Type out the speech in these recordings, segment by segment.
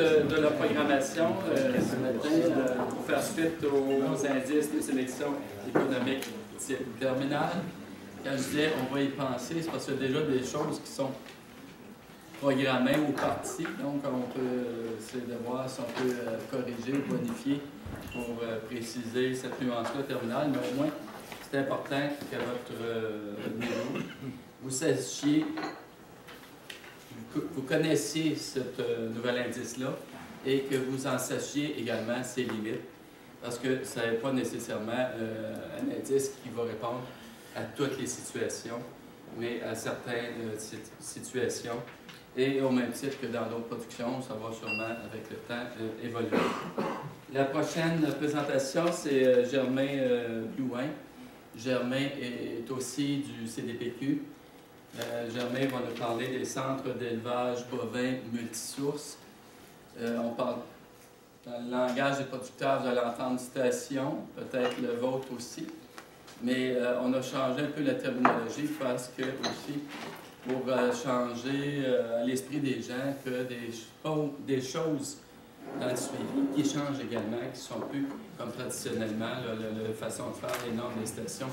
de la programmation ce matin pour faire suite aux indices de sélection économique type terminal. Quand je disais on va y penser, c'est parce qu'il y a déjà des choses qui sont programmées ou parties. Donc, on peut essayer de voir si on peut corriger ou bonifier pour préciser cette nuance-là terminale. Mais au moins, c'est important qu'à votre niveau, vous sachiez, vous connaissiez ce nouvel indice-là et que vous en sachiez également ses limites. Parce que ce n'est pas nécessairement un indice qui va répondre à toutes les situations, mais à certaines situations. Et au même titre que dans d'autres productions, ça va sûrement, avec le temps, évoluer. La prochaine présentation, c'est Germain Blouin. Germain est aussi du CDPQ. Germain va nous parler des centres d'élevage bovin multisources. On parle dans le langage des producteurs, vous allez entendre station, peut-être le vôtre aussi. Mais on a changé un peu la terminologie parce que aussi, pour changer à l'esprit des gens que des choses dans le suivi qui changent également, qui ne sont plus comme traditionnellement la façon de faire les normes des stations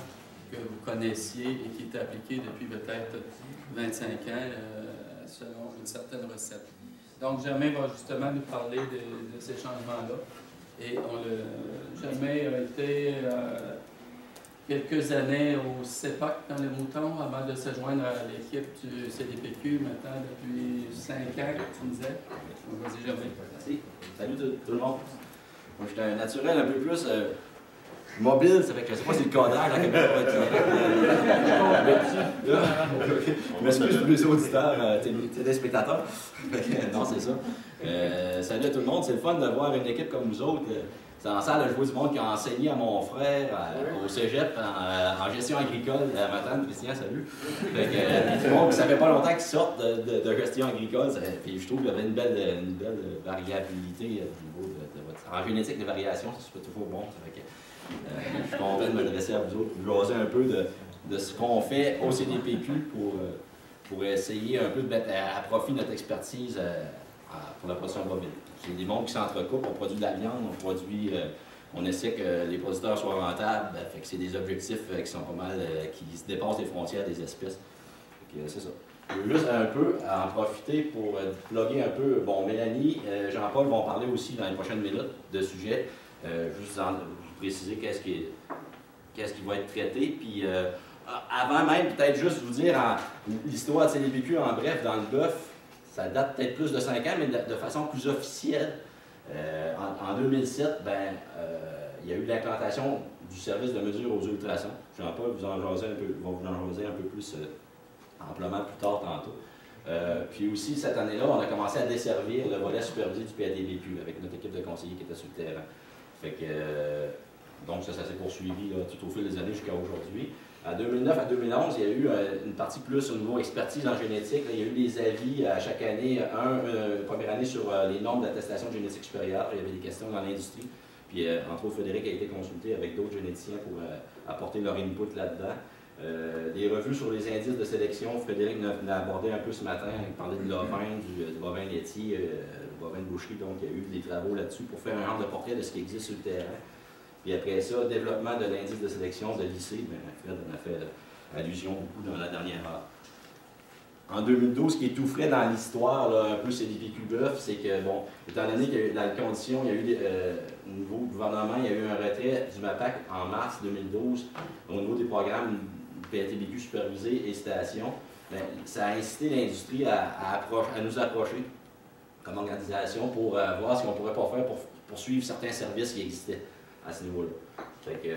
que vous connaissiez et qui est appliquée depuis peut-être 25 ans selon une certaine recette. Donc, Germain va justement nous parler de ces changements-là. Et Germain a été quelques années au CEPAC dans les moutons avant de se joindre à l'équipe du CDPQ, maintenant depuis 5 ans, tu me disais. Vas-y, Germain. Merci. Salut tout le monde. Moi, je suis un naturel un peu plus mobile, ça fait que je ne sais pas si le codage, la caméra va être Je m'excuse pour les auditeurs, téléspectateurs. Non, c'est ça. Salut à tout le monde. C'est le fun de voir une équipe comme nous autres. C'est en salle, je vois du monde qui a enseigné à mon frère au cégep en gestion agricole à Matane. Christian, salut. Du monde qui ne savait pas longtemps qu'ils sortent de gestion agricole. Puis je trouve qu'il y avait une belle variabilité au niveau de votre. En génétique, de variation, c'est toujours bon. Je suis content de m'adresser à vous autres, pour jaser un peu de ce qu'on fait au CDPQ pour essayer un peu de mettre à profit notre expertise pour la production bovine. C'est des mondes qui s'entrecoupent, on produit de la viande, on essaie que les producteurs soient rentables, fait que c'est des objectifs qui sont pas mal, qui se dépassent les frontières des espèces. C'est ça. Je veux juste un peu en profiter pour plugger un peu. Bon, Mélanie, Jean-Paul vont parler aussi dans les prochaines minutes de sujets. Juste vous préciser qu'est-ce qui va être traité. Puis avant même, peut-être juste vous dire l'histoire de CDPQ en bref, dans le bœuf, ça date peut-être plus de 5 ans, mais de façon plus officielle. En 2007, il y a eu l'implantation du service de mesure aux ultrasons. Jean-Paul va vous en jaser un peu plus amplement plus tard tantôt. Puis aussi, cette année-là, on a commencé à desservir le volet supervisé du PADVQ avec notre équipe de conseillers qui était sur le terrain. Fait que, donc ça s'est poursuivi là, tout au fil des années jusqu'à aujourd'hui. En 2009 à 2011, il y a eu une partie plus au niveau expertise en génétique. Là, il y a eu des avis à chaque année, première année sur les normes d'attestation de génétique supérieure. Il y avait des questions dans l'industrie. Puis, entre autres, Frédéric a été consulté avec d'autres généticiens pour apporter leur input là-dedans. Des revues sur les indices de sélection. Frédéric l'a abordé un peu ce matin. Il parlait de l'ovin, du bovin laitier, du bovin de boucherie. Donc, il y a eu des travaux là-dessus pour faire un genre de portrait de ce qui existe sur le terrain. Puis après ça, développement de l'indice de sélection de lycée, Fred en a fait allusion beaucoup dans la dernière heure. En 2012, ce qui est tout frais dans l'histoire, un peu CDPQ bœuf, c'est que, bon, étant donné qu'il y a eu, dans les conditions, il y a eu au niveau du gouvernement, il y a eu un retrait du MAPAC en mars 2012 au niveau des programmes PATVQ supervisés et stations. Ça a incité l'industrie à nous approcher comme organisation pour voir ce qu'on pourrait pas faire pour poursuivre certains services qui existaient à ce niveau-là. Fait que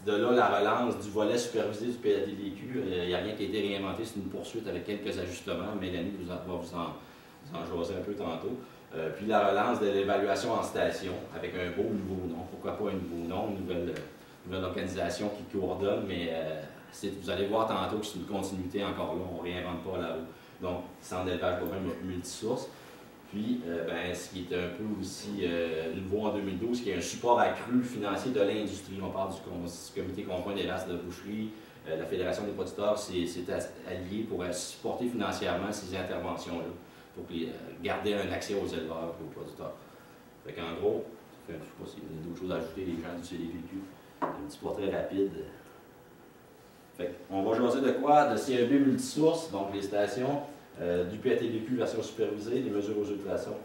de là, la relance du volet supervisé du PATVQ, il n'y a rien qui a été réinventé, c'est une poursuite avec quelques ajustements. Mélanie va vous en jaser un peu tantôt. Puis la relance de l'évaluation en station avec un beau nouveau nom. Pourquoi pas un nouveau nom, une nouvelle organisation qui coordonne, mais vous allez voir tantôt que c'est une continuité encore là, on ne réinvente pas là-haut. Donc, centre d'élevage bovin multisource. Puis, ce qui est un peu aussi nouveau en 2012, qui est un support accru financier de l'industrie. On parle du comité conjoint des races de boucherie, la Fédération des producteurs s'est alliée pour supporter financièrement ces interventions-là. pour garder un accès aux éleveurs et aux producteurs. Fait qu'en gros, je ne sais pas s'il y a d'autres choses à ajouter, les gens du CDPQ, un petit portrait rapide. Fait on va jaser de quoi? De CEB multisource, donc les stations, du PATVQ version supervisée, des mesures aux ultrasons,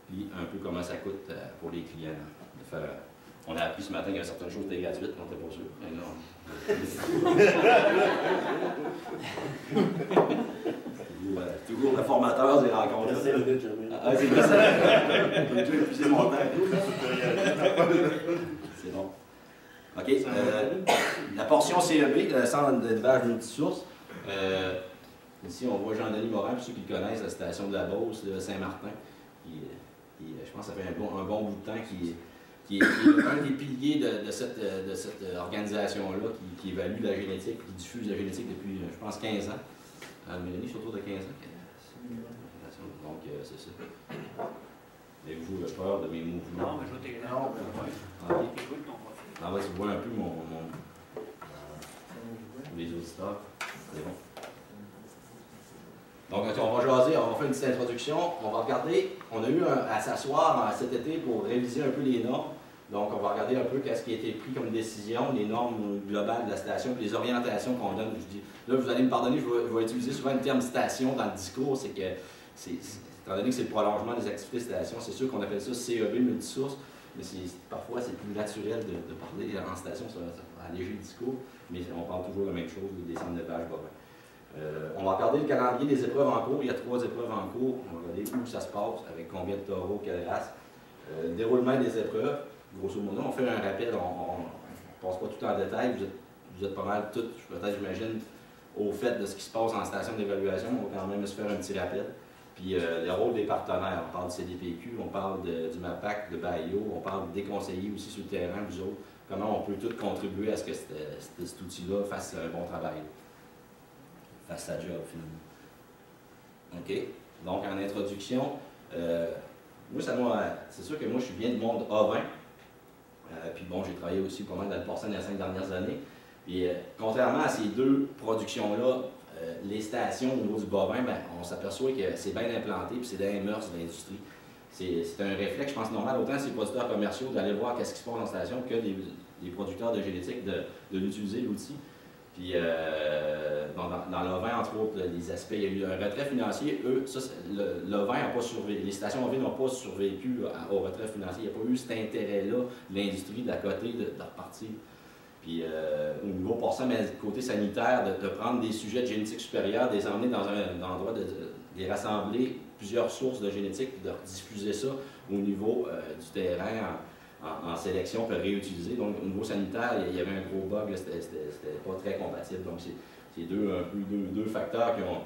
puis un peu comment ça coûte pour les clients de faire. On a appris ce matin qu'il y a certaines choses qui étaient gratuites, on n'était pas sûr. Mais non. Toujours le formateur des rencontres. C'est vrai, j'ai déjà épuisé mon temps. C'est bon. OK. La portion CEB, le centre d'élevage multisource. Ici, on voit Jean-Denis Morin, pour ceux qui le connaissent, la station de la Beauce, de Saint-Martin. Je pense que ça fait un bon bout de temps qui est un des piliers de cette organisation-là qui évalue la génétique, qui diffuse la génétique depuis, je pense, 15 ans. Mélanie, c'est autour de 15 ans. Donc, c'est ça. Avez-vous peur de mes mouvements? Non, mais je t'ai Ah, ouais, tu vois un peu les auditeurs. C'est bon. Donc, on va jaser, on va faire une petite introduction. On va regarder, on a eu à s'asseoir cet été pour réviser un peu les normes. Donc, on va regarder un peu ce qui a été pris comme décision, les normes globales de la station, puis les orientations qu'on donne. Je dis, là, vous allez me pardonner, je vais utiliser souvent le terme station dans le discours, c'est que, étant donné que c'est le prolongement des activités de station, c'est sûr qu'on appelle ça CEB multisource, mais parfois c'est plus naturel de parler en station, ça va alléger le discours, mais on parle toujours de la même chose, des centres d'élevage bovin. On va regarder le calendrier des épreuves en cours. Il y a 3 épreuves en cours. On va regarder où ça se passe, avec combien de taureaux, quelle race. Déroulement des épreuves. Grosso modo, on fait un rappel. On ne passe pas tout en détail. Vous êtes pas mal toutes, peut-être j'imagine, au fait de ce qui se passe en station d'évaluation. On va quand même se faire un petit rappel. Puis le rôle des partenaires. On parle du CDPQ, on parle du MAPAC, de BAIO, on parle des conseillers aussi sur le terrain, vous autres. Comment on peut tous contribuer à ce que cet outil-là fasse un bon travail. Fasse sa job, finalement. OK? Donc, en introduction, c'est sûr que moi, je suis bien du monde ovin. Puis bon, j'ai travaillé aussi pas mal dans le porcin dans les 5 dernières années. Puis, contrairement à ces 2 productions-là, les stations au niveau du bovin, ben, on s'aperçoit que c'est bien implanté, puis c'est dans les mœurs de l'industrie. C'est un réflexe, je pense, normal, autant ces producteurs commerciaux d'aller voir qu'est-ce qui se passe en station que des producteurs de génétique de l'utiliser, l'outil. Puis, dans l'ovin, entre autres, les aspects, il y a eu un retrait financier. Eux, l'ovin n'a pas survécu, les stations ovines n'ont pas survécu au retrait financier. Il n'y a pas eu cet intérêt-là de l'industrie de la côté de repartir. Puis, au niveau porcin, mais côté sanitaire, de prendre des sujets de génétique supérieure, de les emmener dans un endroit, de les rassembler, plusieurs sources de génétique, puis de diffuser ça au niveau du terrain en sélection pour réutiliser. Donc, au niveau sanitaire, il y avait un gros bug, c'était pas très compatible. Donc, c'est deux facteurs qui ont,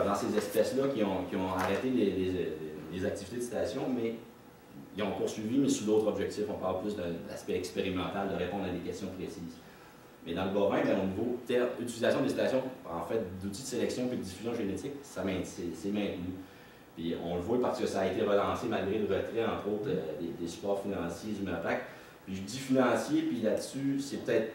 dans ces espèces-là, qui ont arrêté les activités de station, mais ils ont poursuivi, mais sous d'autres objectifs. On parle plus de l'aspect expérimental, de répondre à des questions précises. Mais dans le bovin, bien, au niveau utilisation des stations, en fait, d'outils de sélection et de diffusion génétique, c'est maintenu. Puis on le voit parce que ça a été relancé malgré le retrait, entre autres, des supports financiers du MAPAC. Puis je dis financier, puis là-dessus, c'est peut-être,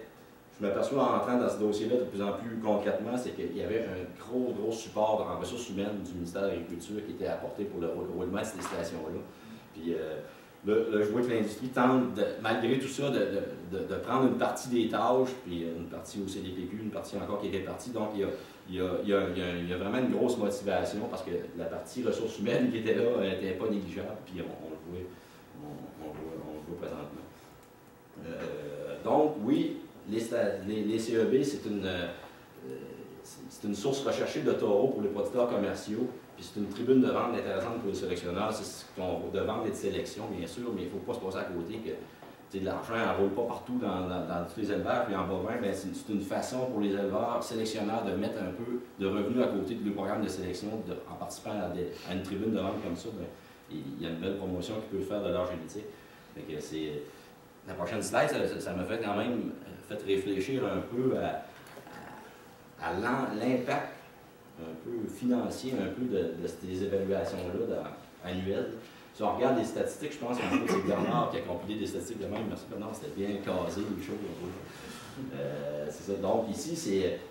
je m'aperçois en entrant dans ce dossier-là de plus en plus concrètement, c'est qu'il y avait un gros support en ressources humaines du ministère de l'Agriculture qui était apporté pour le roulement de ces stations-là. Puis là, je vois que l'industrie tente, malgré tout ça, de prendre une partie des tâches, puis une partie au CDPQ, une partie encore qui est répartie. Donc, il y a vraiment une grosse motivation parce que la partie ressources humaines qui était là n'était pas négligeable, puis on le voit présentement. Donc, oui, les CEB, c'est une source recherchée de taureaux pour les producteurs commerciaux. Puis c'est une tribune de vente intéressante pour les sélectionneurs, c'est de vente et de sélection, bien sûr, mais il ne faut pas se passer à côté que l'argent n'envole pas partout dans tous les élevages. Puis en bovin, c'est une façon pour les éleveurs, sélectionneurs, de mettre un peu de revenus à côté de leur programme de sélection, en participant à une tribune de vente comme ça, bien, il y a une belle promotion qu'ils peuvent faire de leur génétique. Donc, la prochaine slide, ça m'a fait quand même réfléchir un peu à l'impact un peu financier, un peu de ces évaluations-là annuelles. Si on regarde les statistiques, je pense que c'est Bernard qui a compilé des statistiques de même. Merci Bernard, c'était bien casé, les choses. C'est ça. Donc ici,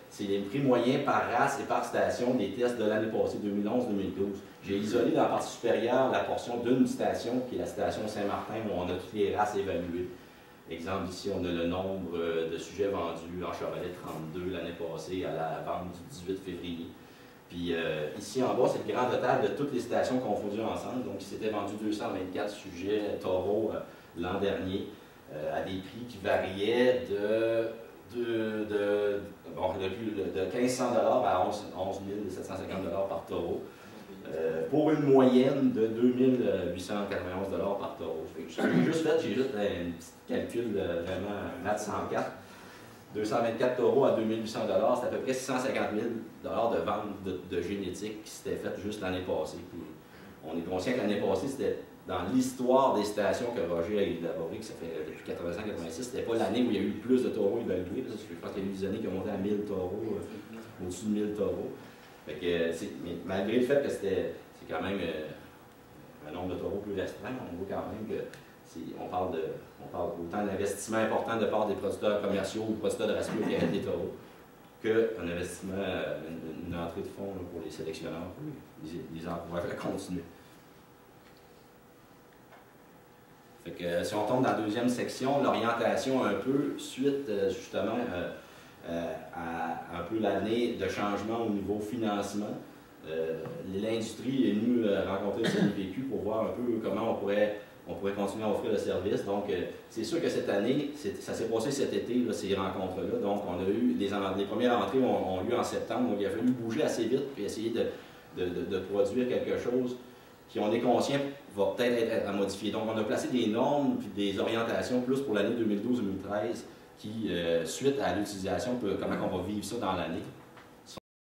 c'est les prix moyens par race et par station des tests de l'année passée, 2011-2012. J'ai isolé dans la partie supérieure la portion d'une station, qui est la station Saint-Martin, où on a toutes les races évaluées. Exemple, ici, on a le nombre de sujets vendus en Chevrolet 32 l'année passée à la vente du 18 février. Puis ici en bas, c'est le grand total de toutes les stations confondues ensemble. Donc, il s'était vendu 224 sujets taureaux l'an dernier à des prix qui variaient de 1 500 $, à 11 750 $ par taureau, pour une moyenne de 2 891 $ par taureau. J'ai juste fait un petit calcul vraiment maths 104. 224 taureaux à 2 800 $, c'est à peu près 650 000 $ de vente de génétique qui s'était faite juste l'année passée. Puis on est conscient que l'année passée, c'était dans l'histoire des stations que Roger a élaboré, que ça fait depuis 85-86, c'était pas l'année où il y a eu le plus de taureaux évalués. Je pense qu'il y a eu des années qui ont monté à 1000 taureaux, au-dessus de 1000 taureaux. Fait que, mais malgré le fait que c'est quand même un nombre de taureaux plus restreint, on voit quand même que on parle autant d'investissement important de part des producteurs commerciaux ou producteurs de ratio qui arrêtent des taureaux qu'un investissement, une entrée de fonds là, pour les sélectionneurs, pour les encourager à continuer. Fait que, si on tombe dans la deuxième section, l'orientation un peu suite justement à un peu l'année de changement au niveau financement. L'industrie est venue rencontrer le CNPQ pour voir un peu comment on pourrait continuer à offrir le service. Donc, c'est sûr que cette année, ça s'est passé cet été, là, ces rencontres-là. Donc, on a eu les premières entrées ont eu en septembre. Donc, il a fallu bouger assez vite et essayer de produire quelque chose qui, on est conscient, va peut-être être à modifier. Donc, on a placé des normes et des orientations plus pour l'année 2012-2013 qui, suite à l'utilisation, comment on va vivre ça dans l'année.